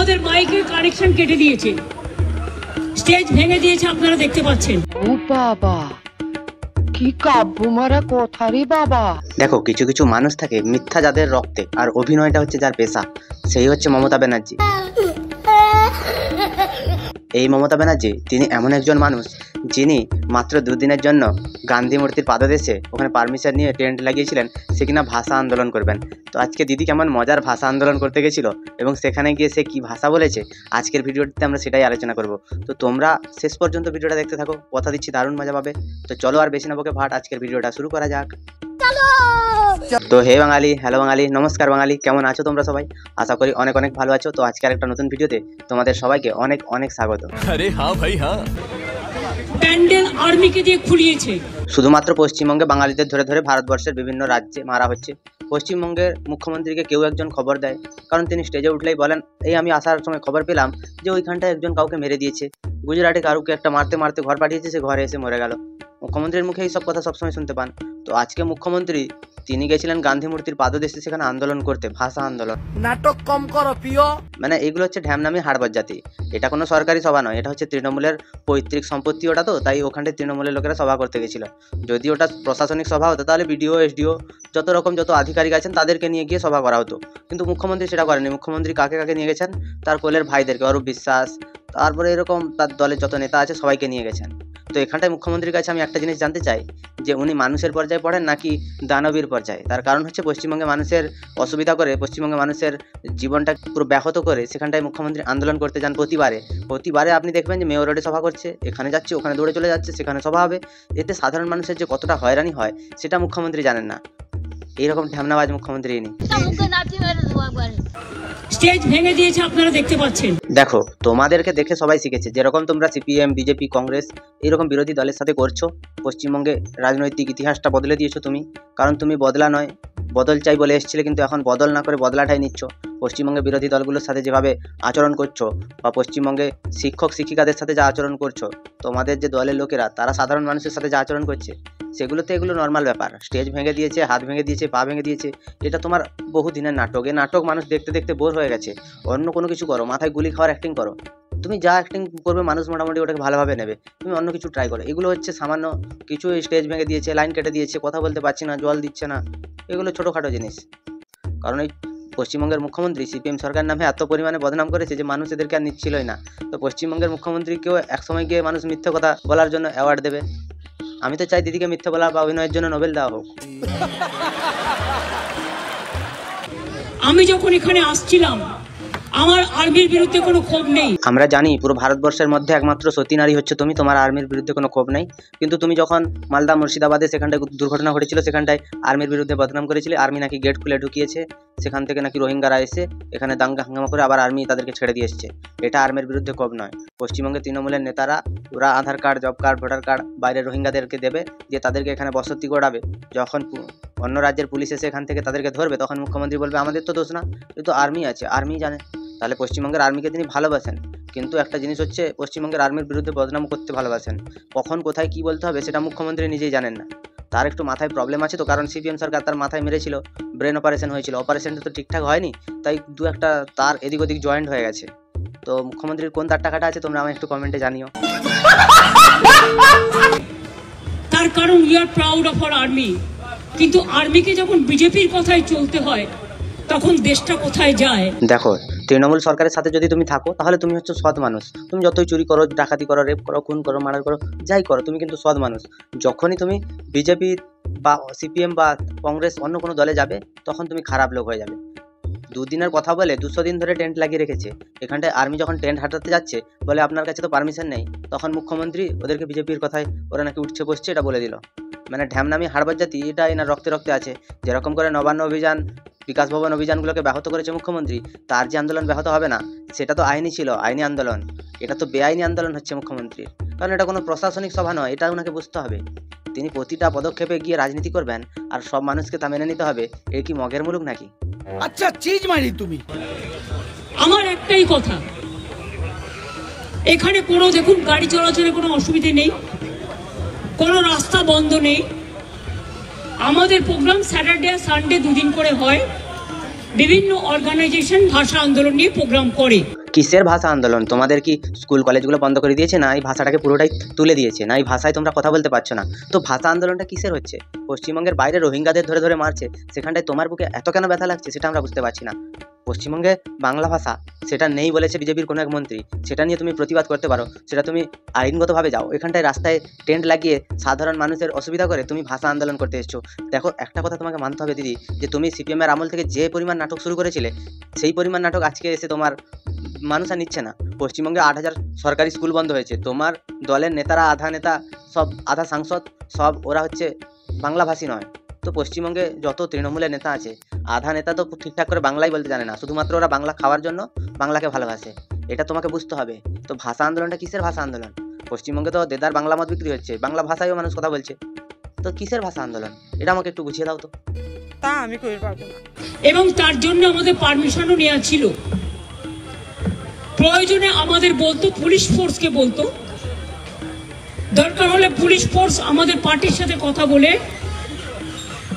আমাদের মাইকের কানেকশন কেটে দিয়েছে, স্টেজ ভেঙে দিয়েছে, আপনারা দেখতে পাচ্ছেন। ও বাবা, কি কাব্য মারা কথা রে বাবা। দেখো, কিছু কিছু মানুষ থাকে মিথ্যা যাদের রক্তে, আর অভিনয়টা হচ্ছে যার পেশা, সেই হচ্ছে মমতা ব্যানার্জি। এই মমতা ব্যানার্জি তিনি এমন একজন মানুষ যিনি মাত্র দুদিনের জন্য গান্ধী মূর্তির পাদদেশে ওখানে পারমিশন নিয়ে টেন্ট লাগিয়েছিলেন, সে কিনা ভাষা আন্দোলন করবেন। তো আজকে দিদি কেমন মজার ভাষা আন্দোলন করতে গেছিল এবং সেখানে গিয়ে সে কী ভাষা বলেছে, আজকের ভিডিওটিতে আমরা সেটাই আলোচনা করব। তো তোমরা শেষ পর্যন্ত ভিডিওটা দেখতে থাকো, কথা দিচ্ছি দারুণ মজা পাবে। তো চলো আর বেশি না বকে ভাট, আজকের ভিডিওটা শুরু করা যাক। তো হে বাঙালি, হ্যালো বাঙালি, নমস্কার বাঙালি, কেমন আছো তোমরা সবাই? আশা করি অনেক অনেক ভালো আছো। তো আজকের একটা নতুন ভিডিওতে তোমাদের সবাইকে অনেক অনেক স্বাগত। আরে হ্যাঁ ভাই হ্যাঁ, প্যান্ডেল আর্মিকে দিয়ে খুলিয়েছে। শুধুমাত্র পশ্চিমবঙ্গে বাঙালিদের ধরে ধরে ভারতবর্ষের বিভিন্ন রাজ্যে মারা হচ্ছে। পশ্চিমবঙ্গের মুখ্যমন্ত্রীকে কেউ একজন খবর দেয়, কারণ তিনি স্টেজে উঠলেই বলেন, এই আমি আসার সময় খবর পেলাম যে ওইখানটায় একজন কাউকে মেরে দিয়েছে, গুজরাটে কাউকে একটা মারতে মারতে ঘর পাঠিয়েছে, সে ঘরে এসে মরে গেল। মুখ্যমন্ত্রীর মুখে এইসব কথা সবসময় শুনতে পান। তো আজকে মুখ্যমন্ত্রী তিনি গেছিলেন গান্ধী মূর্তির পাদদেশে, সেখানে আন্দোলন করতে, ভাষা আন্দোলন। নাটক কম করো প্রিয়। মানে এগুলো হচ্ছে ঢ্যামনামি হাড়বাজ জাতি। এটা কোনো সরকারি সভা নয়, এটা হচ্ছে তৃণমূলের পৈতৃক সম্পত্তি ওটা, তো তাই ওখানটায় তৃণমূলের লোকেরা সভা করতে গেছিল। যদি ওটা প্রশাসনিক সভা হতো তাহলে বিডিও, এসডিও, যত আধিকারিক আছেন তাদেরকে নিয়ে গিয়ে সভা করা হতো, কিন্তু মুখ্যমন্ত্রী সেটা করেনি। মুখ্যমন্ত্রী কাকে কাকে নিয়ে গেছেন? তার কোলের ভাইদেরকে, অরূপ বিশ্বাস, তারপরে এরকম তার দলের যত নেতা আছে সবাইকে নিয়ে গেছেন। তো এখানটায় মুখ্যমন্ত্রীর কাছে আমি একটা জিনিস জানতে চাই, যে উনি মানুষের পর্যায়ে পড়েন নাকি দানবীর পর্যায়ে? তার কারণ হচ্ছে পশ্চিমবঙ্গে মানুষের অসুবিধা করে, পশ্চিমবঙ্গে মানুষের জীবনটা পুরো ব্যাহত করে সেখানটায় মুখ্যমন্ত্রী আন্দোলন করতে যান প্রতিবারে আপনি দেখবেন যে মেয়র রোডে সভা করছে, এখানে যাচ্ছে, ওখানে দৌড়ে চলে যাচ্ছে, সেখানে সভা হবে। এতে সাধারণ মানুষের যে কতটা হয়রানি হয় সেটা মুখ্যমন্ত্রী জানেন না। এইরকম ঢ্যামনাবাজ মুখ্যমন্ত্রী ইনি। স্টেজ ভেঙে দিয়েছে, আপনারা দেখতে পাচ্ছেন। দেখো, তোমাদেরকে দেখে সবাই শিখেছে, যেরকম তোমরা সিপিএম, বিজেপি, কংগ্রেস এরকম বিরোধী দলের সাথে করছো, পশ্চিমবঙ্গে রাজনৈতিক ইতিহাসটা বদলে দিয়েছো তুমি। কারণ তুমি বদলা নয়, বদল চাই বলে এসেছিলে, কিন্তু এখন বদল না করে বদলাটাই নিচ্ছ। পশ্চিমবঙ্গে বিরোধী দলগুলোর সাথে যেভাবে আচরণ করছো, বা পশ্চিমবঙ্গে শিক্ষক শিক্ষিকাদের সাথে যা আচরণ করছো, তোমাদের যে দলের লোকেরা তারা সাধারণ মানুষের সাথে যা আচরণ করছে, সেগুলোতে এগুলো নর্মাল ব্যাপার। স্টেজ ভেঙে দিয়েছে, হাত ভেঙে দিয়েছে, পা ভেঙে দিয়েছে, এটা তোমার বহুদিনের নাটক। এই নাটক মানুষ দেখতে দেখতে বোর হয়ে গেছে। অন্য কোনো কিছু করো, মাথায় গুলি খাওয়ার অ্যাক্টিং করো। তুমি যা অ্যাক্টিং করবে মানুষ মোটামুটি ওটাকে ভালোভাবে নেবে। তুমি অন্য কিছু ট্রাই করো। এগুলো হচ্ছে সামান্য কিছু, স্টেজ ভেঙে দিয়েছে, লাইন কেটে দিয়েছে, কথা বলতে পারছি না, জল দিচ্ছে না, এগুলো ছোটোখাটো জিনিস। কারণ এই পশ্চিমবঙ্গের মুখ্যমন্ত্রী সিপিএম সরকার নামে এত পরিমাণে বদনাম করেছে যে মানুষ এদেরকে আর নিচ্ছিলই না। তো পশ্চিমবঙ্গের মুখ্যমন্ত্রীকেও একসময় গিয়ে মানুষ মিথ্যে কথা বলার জন্য অ্যাওয়ার্ড দেবে। আমি তো চাই দিদিকে মিথ্যে বলা বা অভিনয়ের জন্য নোবেল দেওয়া হোক। আমি যখন এখানে আসছিলাম, আমার আর্মির বিরুদ্ধে কোনো ক্ষোভ নেই। আমরা জানি পুরো ভারতবর্ষের মধ্যে একমাত্র সতী নারী হচ্ছে তুমি, তোমার আর্মির বিরুদ্ধে কোনো ক্ষোভ নেই। কিন্তু তুমি যখন মালদা মুর্শিদাবাদে সেখানটায় দুর্ঘটনা ঘটেছিল, সেখানটায় আর্মির বিরুদ্ধে বদনাম করেছিলে। আর্মি নাকি গেট খুলে ঢুকিয়েছে, সেখান থেকে নাকি রোহিঙ্গারা এসে এখানে দাঙ্গা হাঙ্গামা করে আবার আর্মি তাদেরকে ছেড়ে দিয়ে এসছে। এটা আর্মির বিরুদ্ধে ক্ষোভ নয়। পশ্চিমবঙ্গে তৃণমূলের নেতারা ওরা Aadhaar card, job card, voter card বাইরের রোহিঙ্গাদেরকে দেবে, দিয়ে তাদেরকে এখানে বসতি গড়াবে। যখন অন্য রাজ্যের পুলিশ এসে এখান থেকে তাদেরকে ধরবে, তখন মুখ্যমন্ত্রী বলবে আমাদের তো দোষ না, কিন্তু আর্মি আছে, আর্মি জানে। তাহলে পশ্চিমবঙ্গের আর্মিকে তিনি ভালোবাসেন, কিন্তু একটা জিনিস হচ্ছে পশ্চিমবঙ্গের আর্মির বিরুদ্ধে বদনাম করতে ভালোবাসেন। কখন কোথায় কী বলতে হবে সেটা মুখ্যমন্ত্রী নিজেই জানেন না। তার একটু মাথায় প্রবলেম আছে তো, কারণ সিপিএম সরকার তার মাথায় মেরেছিল, ব্রেন অপারেশন হয়েছিল, অপারেশনটা তো ঠিকঠাক হয়নি, তাই দু একটা তার এদিক ওদিক জয়েন্ট হয়ে গেছে। তো মুখ্যমন্ত্রীর কোন তার টাকাটা আছে তোমরা আমায় একটু কমেন্টে জানিও। তার কারণ we are proud of our army, কিন্তু আর্মিকে যখন বিজেপির কথায় চলতে হয় তখন দেশটা কোথায় যায়? দেখো, তৃণমূল সরকারের সাথে যদি তুমি থাকো তাহলে তুমি হচ্ছে সৎ মানুষ। তুমি যতই চুরি করো, ডাকাতি করো, রেপ করো, খুন করো, মার্ডার করো, যাই করো, তুমি কিন্তু সৎ মানুষ। যখনই তুমি বিজেপি বা সিপিএম বা কংগ্রেস অন্য কোনো দলে যাবে, তখন তুমি খারাপ লোক হয়ে যাবে। দুদিনের কথা বলে 200 দিন ধরে টেন্ট লাগিয়ে রেখেছে। এখানটায় আর্মি যখন টেন্ট হাঁটাতে যাচ্ছে, বলে আপনার কাছে তো পারমিশন নেই, তখন মুখ্যমন্ত্রী ওদেরকে বিজেপির কথায় ওরা নাকি উঠছে বসছে এটা বলে দিল। মানে ঢ্যামনামি হাড়বাজ জাতি, এটা এনার রক্তে রক্তে আছে। যেরকম করে নবান্ন অভিযান, বিকাশ ভবন অভিযানগুলোকে ব্যাহত করেছে মুখ্যমন্ত্রী, তার যে আন্দোলন ব্যাহত হবে না, সেটা তো আইনি ছিল, আইনি আন্দোলন। এটা তো বেআইনি আন্দোলন হচ্ছে মুখ্যমন্ত্রীর, কারণ এটা কোনো প্রশাসনিক সভা নয়, এটা ওনাকে বুঝতে হবে। তিনি প্রতিটা পদক্ষেপে গিয়ে রাজনীতি করবেন আর সব মানুষকে তা মেনে নিতে হবে, এ কি মগের মুলুক নাকি? আচ্ছা চিজ মারি তুমি। আমার একটাই কথা, এখানে কোনো দেখুন গাড়ি চলাচলের কোনো অসুবিধে নেই, কোনো রাস্তা বন্ধ নেই। আমাদের প্রোগ্রাম স্যাটারডে আর সানডে দুদিন করে হয়। বিভিন্ন অর্গানাইজেশন ভাষা আন্দোলন নিয়ে প্রোগ্রাম করে। কিসের ভাষা আন্দোলন? তোমাদের কি স্কুল কলেজগুলো বন্ধ করে দিয়েছে, না এই ভাষাটাকে পুরোটাই তুলে দিয়েছে, না এই ভাষায় তোমরা কথা বলতে পারছো না? তো ভাষা আন্দোলনটা কিসের হচ্ছে? পশ্চিমবঙ্গের বাইরে রোহিঙ্গাদের ধরে ধরে মারছে, সেখানটায় তোমার বুকে এত কেন ব্যথা লাগছে সেটা আমরা বুঝতে পারছি না। পশ্চিমবঙ্গে বাংলা ভাষা সেটা নেই বলেছে বিজেপির কোনো এক মন্ত্রী, সেটা নিয়ে তুমি প্রতিবাদ করতে পারো, সেটা তুমি আইনগতভাবে যাও। এখানটায় রাস্তায় টেন্ট লাগিয়ে সাধারণ মানুষের অসুবিধা করে তুমি ভাষা আন্দোলন করতে এসছো। দেখো, একটা কথা তোমাকে মানতে হবে দিদি, যে তুমি সিপিএমের আমল থেকে যে পরিমাণ নাটক শুরু করেছিলে, সেই পরিমাণ নাটক আজকে এসে তোমার মানুষ আর নিচ্ছে না। পশ্চিমবঙ্গে 8,000 সরকারি স্কুল বন্ধ হয়েছে, তোমার দলের নেতারা আধা নেতা সব আধা সাংসদ সব ওরা হচ্ছে বাংলাভাষী নয়। তো পশ্চিমবঙ্গে যত তৃণমূলের নেতা আছে, আধা নেতা তো ঠিকঠাক করে বাংলাই বলতে জানে না, শুধুমাত্র ওরা বাংলা খাওয়ার জন্য বাংলাকে ভালোবাসে, এটা তোমাকে বুঝতে হবে। তো ভাষা আন্দোলনটা কিসের ভাষা আন্দোলন? পশ্চিমবঙ্গে তো দেদার বাংলা মত বিক্রি হচ্ছে, বাংলা ভাষায়ও মানুষ কথা বলছে, তো কিসের ভাষা আন্দোলন? এটা আমাকে একটু বুঝিয়ে দাও তো। তা আমি কই পারবো না। এবং তার জন্য আমাদের পারমিশনও নেওয়া ছিল। প্রয়োজনে আমাদের বলতো, পুলিশ ফোর্সকে বলতো, দরকার হলে পুলিশ ফোর্স আমাদের পার্টির সাথে কথা বলে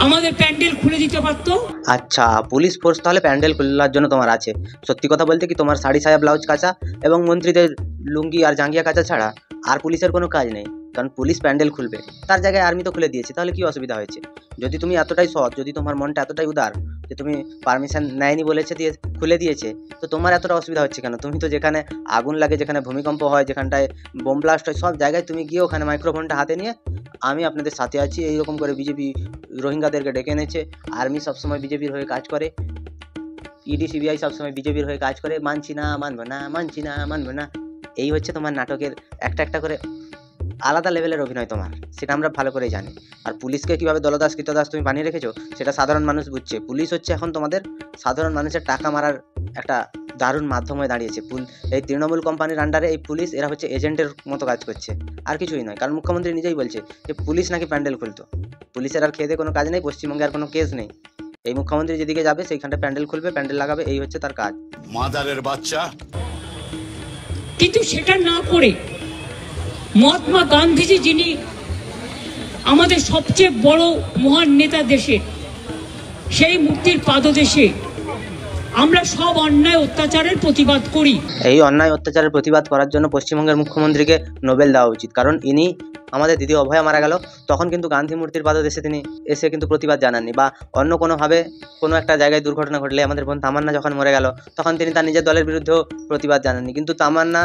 আমাদের প্যান্ডেল খুলে দিতে পারতো। আচ্ছা, পুলিশ ফোর্স তাহলে প্যান্ডেল খোলার জন্য তোমার আছে? সত্যি কথা বলতে কি তোমার শাড়ি সায়া ব্লাউজ কাচা এবং মন্ত্রীদের লুঙ্গি আর জাঙ্গিয়া কাচা ছাড়া আর পুলিশের কোনো কাজ নেই? কারণ পুলিশ প্যান্ডেল খুলবে, তার জায়গায় আর্মি তো খুলে দিয়েছে, তাহলে কি অসুবিধা হয়েছে? যদি তুমি এতটাই সৎ, যদি তোমার মনটা এতটাই উদার যে তুমি পারমিশন নেয়নি বলেছে দিয়ে খুলে দিয়েছে, তো তোমার এতটা অসুবিধা হচ্ছে কেন? তুমি তো যেখানে আগুন লাগে, যেখানে ভূমিকম্প হয়, যেখানটায় বোম ব্লাস্ট হয়, সব জায়গায় তুমি গিয়ে ওখানে মাইক্রোফোনটা হাতে নিয়ে আমি আপনাদের সাথে আছি এইরকম করে বিজেপি রোহিঙ্গাদেরকে ডেকে এনেছে, আর্মি সবসময় বিজেপির হয়ে কাজ করে, ইডি সিবিআই সবসময় বিজেপির হয়ে কাজ করে, মানছি না মানবো না, মানছি না মানবো না। এই হচ্ছে তোমার নাটকের একটা একটা করে আলাদা লেভেলের অভিনয় তোমার, সেটা আমরা ভালো করেই জানি। আর পুলিশকে কীভাবে দলদাস কৃতদাস তুমি বানিয়ে রেখেছো সেটা সাধারণ মানুষ বুঝছে। পুলিশ হচ্ছে এখন তোমাদের সাধারণ মানুষের টাকা মারার একটা দারুণ মাধ্যম হয়ে দাঁড়িয়েছে। এই তৃণমূল কোম্পানির আন্ডারে এই পুলিশ, এরা হচ্ছে এজেন্টের মতো কাজ করছে, আর কিছুই নয়। কারণ মুখ্যমন্ত্রী নিজেই বলছে যে পুলিশ নাকি প্যান্ডেল খুলতো, পুলিশের আর খেয়ে কোনো কাজ নেই, পশ্চিমবঙ্গে আর কোনো কেস নেই। এই মুখ্যমন্ত্রী যেদিকে যাবে সেইখানটা প্যান্ডেল খুলবে, প্যান্ডেল লাগাবে, এই হচ্ছে তার কাজ। মাদারের বাচ্চা। কিন্তু সেটা না করে মহাত্মা গান্ধীজি, যিনি আমাদের সবচেয়ে বড় মহান নেতা দেশে, সেই মূর্তির পাদদেশে আমরা সব অন্যায় অত্যাচারের প্রতিবাদ করি। এই অন্যায় অত্যাচারের প্রতিবাদ করার জন্য পশ্চিমবঙ্গের মুখ্যমন্ত্রীকে নোবেল দেওয়া উচিত, কারণ ইনি আমাদের দিদি অভয়া মারা গেল তখন কিন্তু গান্ধী মূর্তির পাদদেশে তিনি এসে কিন্তু প্রতিবাদ জানাননি, বা অন্য কোনোভাবে কোনো একটা জায়গায় দুর্ঘটনা ঘটলে আমাদের বোন তামান্না যখন মরে গেল তখন তিনি তার নিজের দলের বিরুদ্ধেও প্রতিবাদ জানাননি। কিন্তু তামান্না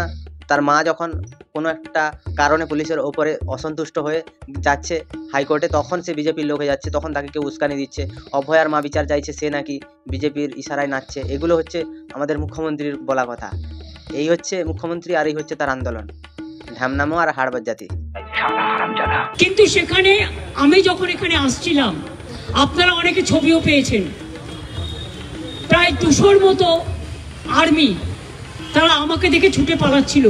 তার মা যখন কোনো একটা কারণে পুলিশের ওপরে অসন্তুষ্ট হয়ে যাচ্ছে হাইকোর্টে, তখন সে বিজেপির লোক হয়ে যাচ্ছে, তখন তাকে কেউ উস্কানি দিচ্ছে, অভয়ার মা বিচার চাইছে, সে নাকি বিজেপির ইশারায় নাচছে। এগুলো হচ্ছে আমাদের মুখ্যমন্ত্রীর বলা কথা। এই হচ্ছে মুখ্যমন্ত্রী, আর এই হচ্ছে তার আন্দোলন, ঢ্যামনামো আর হাড়বাজ জাতি। কিন্তু সেখানে আমি যখন এখানে আসছিলাম, আপনারা অনেকে ছবিও পেয়েছেন, প্রায় 200-র মতো আর্মি তারা আমাকে দেখে ছুটে পালাচ্ছিল।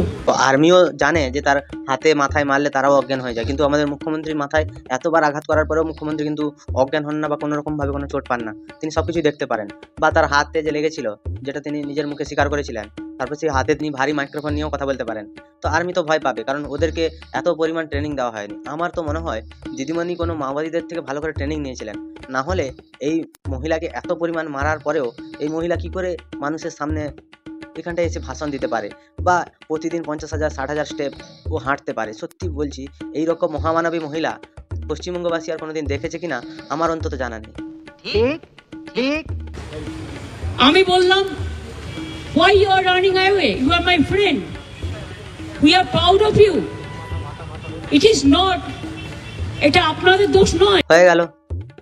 আর্মিও জানে যে তার হাতে মাথায় মারলে তারাও অজ্ঞান হয়ে যায়, কিন্তু আমাদের মুখ্যমন্ত্রীর মাথায় এতবার আঘাত করার পরেও মুখ্যমন্ত্রী কিন্তু অজ্ঞান হন না বা কোনো রকমভাবে কোনো চোট পান না, তিনি সব কিছুই দেখতে পারেন। বা তার হাতে যে লেগেছিল, যেটা তিনি নিজের মুখে স্বীকার করেছিলেন, তারপর সেই হাতে তিনি ভারী মাইক্রোফোন নিয়েও কথা বলতে পারেন। তো আর্মি তো ভয় পাবে, কারণ ওদেরকে এত পরিমাণ ট্রেনিং দেওয়া হয়নি। আমার তো মনে হয় দিদিমণি কোনো মাওবাদীদের থেকে ভালো করে ট্রেনিং নিয়েছিলেন, না হলে এই মহিলাকে এত পরিমাণ মারার পরেও এই মহিলা কি করে মানুষের সামনে এখানটায় এসে ভাষণ দিতে পারে, বা প্রতিদিন 50,000 60,000 স্টেপ ও হাঁটতে পারে? সত্যি বলছি, এই রকম মহামানবী মহিলা পশ্চিমবঙ্গবাসী আর কোনোদিন দেখেছে কিনা আমার অন্তত জানা নেই। ঠিক ঠিক আমি বললাম, why you are running away? You are my friend. We are proud of you. It is not, এটা আপনাদের দোষ নয়। হয়ে গেল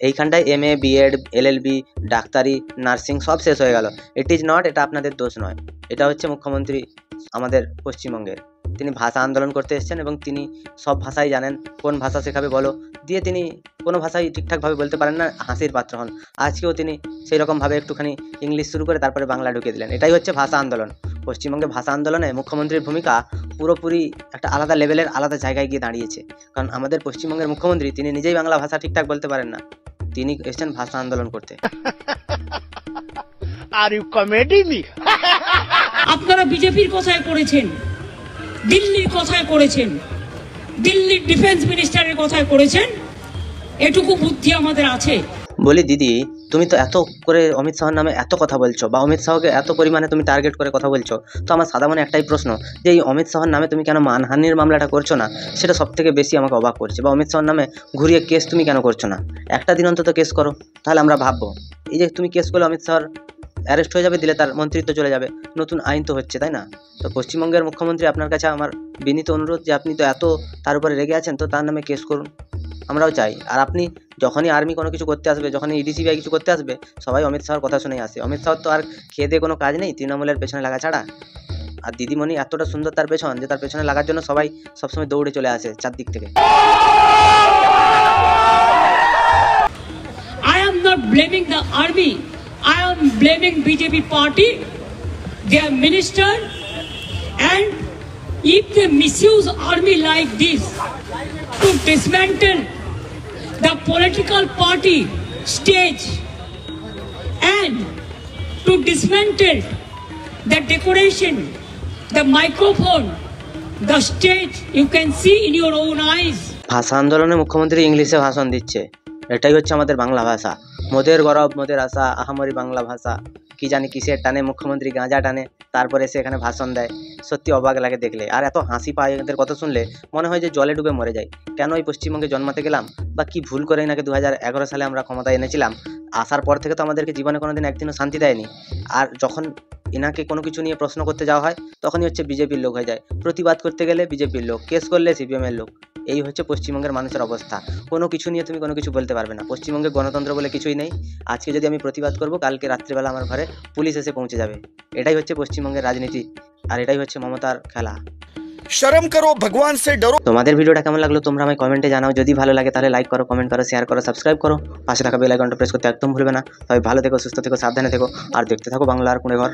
এইখানটায় MA BEd LLB ডাক্তারি নার্সিং সব শেষ হয়ে গেল। ইট ইজ নট, এটা আপনাদের দোষ নয়। এটা হচ্ছে মুখ্যমন্ত্রী আমাদের পশ্চিমবঙ্গের, তিনি ভাষা আন্দোলন করতে এসেছেন এবং তিনি সব ভাষাই জানেন, কোন ভাষা শেখাবে বলো দিয়ে তিনি কোনো ভাষাই ঠিকঠাকভাবে বলতে পারেন না, হাসির পাত্র হন। আজকেও তিনি সেই রকমভাবে একটুখানি ইংলিশ শুরু করে তারপরে বাংলা ঢুকিয়ে দিলেন। এটাই হচ্ছে ভাষা আন্দোলন। পশ্চিমবঙ্গে ভাষা আন্দোলনে মুখ্যমন্ত্রীর ভূমিকা পুরোপুরি একটা আলাদা লেভেলের, আলাদা জায়গায় গিয়ে দাঁড়িয়েছে। কারণ আমাদের পশ্চিমবঙ্গের মুখ্যমন্ত্রী তিনি নিজেই বাংলা ভাষা ঠিকঠাক বলতে পারেন না, তিনি এসেছেন ভাষা আন্দোলন করতে। Are you comedy me? আপনারা বিজেপির কথায় করেছেন, দিল্লির কথায় করেছেন, দিল্লির ডিফেন্স মিনিস্টারের কথায় করেছেন, এটুকু বুদ্ধি আমাদের আছে। বলি দিদি, তুমি তো এত করে অমিত শাহর নামে এত কথা বলছো, বা অমিত শাহকে এত পরিমাণে তুমি টার্গেট করে কথা বলছো, তো আমার সাদা মনে একটাই প্রশ্ন, যে এই অমিত শাহর নামে তুমি কেন মানহানির মামলাটা করছো না? সেটা সবথেকে বেশি আমাকে অবাক করছে। বা অমিত শাহর নামে ঘুরিয়ে কেস তুমি কেন করছো না? একটা দিন অন্তত কেস করো, তাহলে আমরা ভাববো। এই যে তুমি কেস করলে অমিত শাহর অ্যারেস্ট হয়ে যাবে, দিলে তার মন্ত্রিত্ব চলে যাবে, নতুন আইন তো হচ্ছে, তাই না? তো পশ্চিমবঙ্গের মুখ্যমন্ত্রী, আপনার কাছে আমার বিনীত অনুরোধ যে আপনি তো এত তার উপরে রেগে আছেন, তো তার নামে কেস করুন, আমরাও চাই। আর আপনি যখনই আর্মি কোনো কিছু করতে আসবে, যখনই ইডিসিবিআই কিছু করতে আসবে, সবাই অমিত শাহর কথা শুনেই আসে। অমিত শাহর তো আর খেয়ে দিয়ে কোনো কাজ নেই তৃণমূলের পেছনে লাগা ছাড়া। আর দিদিমণি এতটা সুন্দর তার পেছন, যে তার পেছনে লাগার জন্য সবাই সবসময় দৌড়ে চলে আসে চারদিক থেকে। I am not blaming the army. I am blaming BJP party, their minister, and if they misuse army like this to dismantle the political party stage and to dismantle the decoration, the microphone, the stage, you can see in your own eyes. ভাষা আন্দোলনে মুখ্যমন্ত্রী ইংলিশে ভাষণ দিচ্ছে, এটাই হচ্ছে আমাদের বাংলা ভাষা। মোদের গরব মোদের আশা, আহামরি বাংলা ভাষা। কি জানি কিসের টানে মুখ্যমন্ত্রী গাঁজা টানে, তারপরে সে এখানে ভাষণ দেয়। সত্যি অবাক লাগে দেখলে, আর এত হাসি পায় এদের কথা শুনলে, মনে হয় যে জলে ডুবে মরে যায়। কেন এই পশ্চিমবঙ্গে জন্মাতে গেলাম, বা কি ভুল করে নাকি 2011 সালে আমরা ক্ষমতায় এনেছিলাম। আসার পর থেকে তো আমাদেরকে জীবনে কোনোদিন একদিনও শান্তি দেয়নি। আর যখন এনাকে কোনো কিছু নিয়ে প্রশ্ন করতে যাওয়া হয়, তখনই হচ্ছে বিজেপির লোক হয়ে যায়, প্রতিবাদ করতে গেলে বিজেপির লোক, কেস করলে সিপিএমের লোক। এই হচ্ছে পশ্চিমবঙ্গের মানুষের অবস্থা। কোনো কিছু নিয়ে তুমি কোনো কিছু বলতে পারবে না। পশ্চিমবঙ্গে গণতন্ত্র বলে কিছুই নেই। আজকে যদি আমি প্রতিবাদ করব, কালকে রাত্রিবেলা আমার ঘরে পুলিশ এসে পৌঁছে যাবে। এটাই হচ্ছে পশ্চিমবঙ্গের রাজনীতি, আর এটাই হচ্ছে মমতার খেলা। शर्म करो, भगवान से डरो। তোমাদের ভিডিওটা কেমন লাগলো তোমরা আমায় কমেন্টে জানাও। যদি ভালো লাগে তাহলে লাইক করো, কমেন্ট করো, শেয়ার করো, সাবস্ক্রাইব করো, পাশে থাকা বেল আইকনটা প্রেস করতে একদম ভুলবে না। তবে ভালো থেকো, সুস্থ থেকো, সাবধানে থেকো, আর দেখতে থাকো বাংলার কুঁড়ে ঘর।